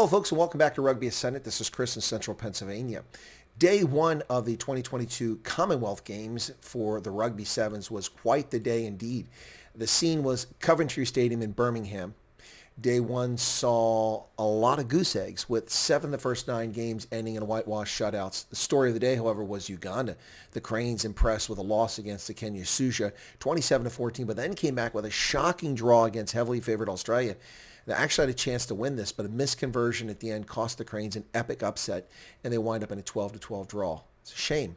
Hello, folks, and welcome back to Rugby Ascendant. This is Chris in Central Pennsylvania. Day one of the 2022 Commonwealth Games for the Rugby Sevens was quite the day indeed. The scene was Coventry Stadium in Birmingham. Day one saw a lot of goose eggs, with 7 of the first 9 games ending in whitewash shutouts. The story of the day, however, was Uganda. The Cranes impressed with a loss against the Kenya Suja, 27-14, but then came back with a shocking draw against heavily favored Australia. They actually had a chance to win this, but a misconversion at the end cost the Cranes an epic upset, and they wind up in a 12-12 draw. It's a shame.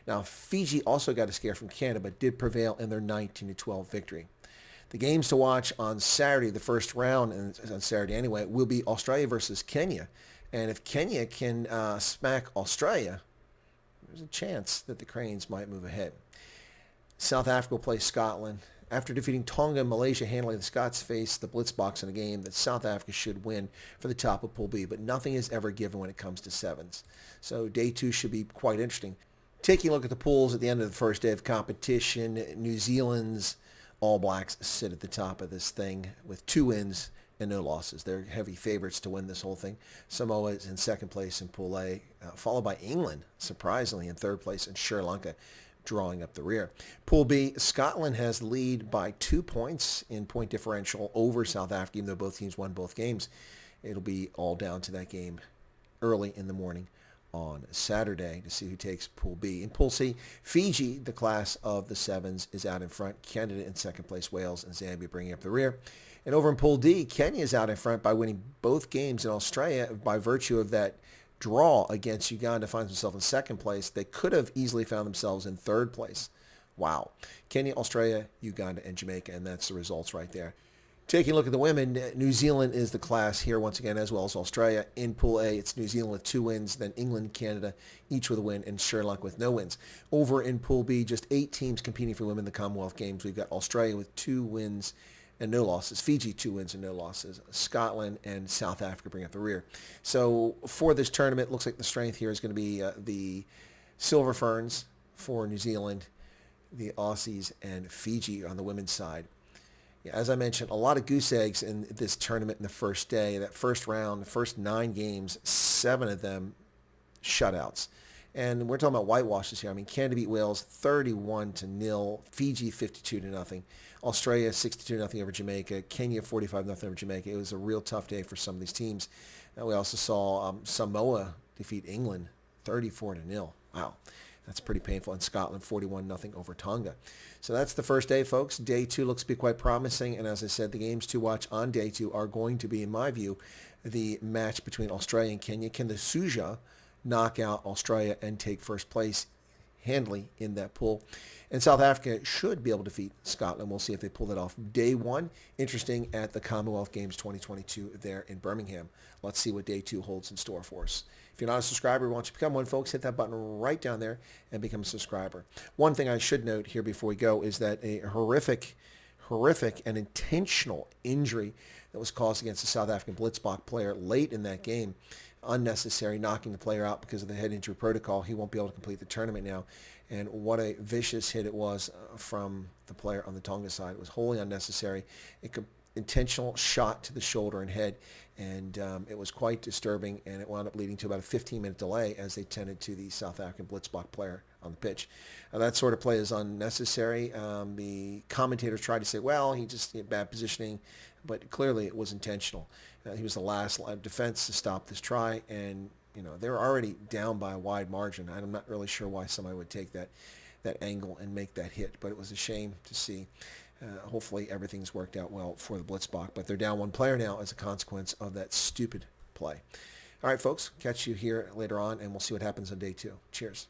Now, Fiji also got a scare from Canada, but did prevail in their 19-12 victory. The games to watch on Saturday, the first round, and on Saturday anyway, will be Australia versus Kenya. And if Kenya can smack Australia, there's a chance that the Cranes might move ahead. South Africa will play Scotland. After defeating Tonga and Malaysia handily, the Scots face the Blitzboks in a game that South Africa should win for the top of Pool B, but nothing is ever given when it comes to sevens. So day 2 should be quite interesting. Taking a look at the pools at the end of the first day of competition, New Zealand's All Blacks sit at the top of this thing with 2 wins and no losses. They're heavy favorites to win this whole thing. Samoa is in second place in Pool A, followed by England, surprisingly, in third place, and Sri Lanka drawing up the rear. Pool B, Scotland has the lead by 2 points in point differential over South Africa, even though both teams won both games. It'll be all down to that game early in the morning on Saturday to see who takes Pool B. In Pool C, Fiji, the class of the sevens, is out in front. Canada in second place, Wales and Zambia bringing up the rear. And over in Pool D, Kenya is out in front by winning both games, in Australia, by virtue of that draw against Uganda, finds themselves in second place. They could have easily found themselves in third place. Wow. Kenya, Australia, Uganda, and Jamaica, and that's the results right there. Taking a look at the women, New Zealand is the class here once again, as well as Australia. In Pool A, it's New Zealand with 2 wins, then England, Canada, each with a win, and Sri Lanka with no wins. Over in Pool B, just 8 teams competing for women in the Commonwealth Games. We've got Australia with 2 wins and no losses. Fiji, 2 wins and no losses. Scotland and South Africa bring up the rear. So for this tournament, it looks like the strength here is going to be the Silver Ferns for New Zealand, the Aussies, and Fiji on the women's side. As I mentioned, a lot of goose eggs in this tournament in the first day. That first round, the first 9 games, 7 of them shutouts. And we're talking about whitewashes here. I mean, Canada beat Wales 31-0, Fiji 52-0, Australia 62-0 over Jamaica, Kenya 45-0 over Jamaica. It was a real tough day for some of these teams. We also saw Samoa defeat England 34-0. Wow. That's pretty painful. And Scotland 41-0 over Tonga. So that's the first day, folks. Day 2 looks to be quite promising. And as I said, the games to watch on day 2 are going to be, in my view, the match between Australia and Kenya. Can the Suja knock out Australia and take first place handily in that pool? And South Africa should be able to defeat Scotland. We'll see if they pull that off. Day 1, interesting at the Commonwealth Games 2022 there in Birmingham. Let's see what day 2 holds in store for us. If you're not a subscriber, why don't you become one, folks? Hit that button right down there and become a subscriber. One thing I should note here before we go is that a horrific and intentional injury that was caused against the South African Blitzbok player late in that game, unnecessary, knocking the player out because of the head injury protocol. He won't be able to complete the tournament now. And what a vicious hit it was from the player on the Tonga side. It was wholly unnecessary. Intentional shot to the shoulder and head, and it was quite disturbing, and it wound up leading to about a 15-minute delay as they tended to the South African Blitzbok player on the pitch. That sort of play is unnecessary. The commentators tried to say, well, he just had bad positioning, but clearly it was intentional. He was the last line of defense to stop this try, and they were already down by a wide margin. I'm not really sure why somebody would take that angle and make that hit, but it was a shame to see. Hopefully everything's worked out well for the Blitzbok, but they're down 1 player now as a consequence of that stupid play. All right, folks, catch you here later on, and we'll see what happens on day 2. Cheers.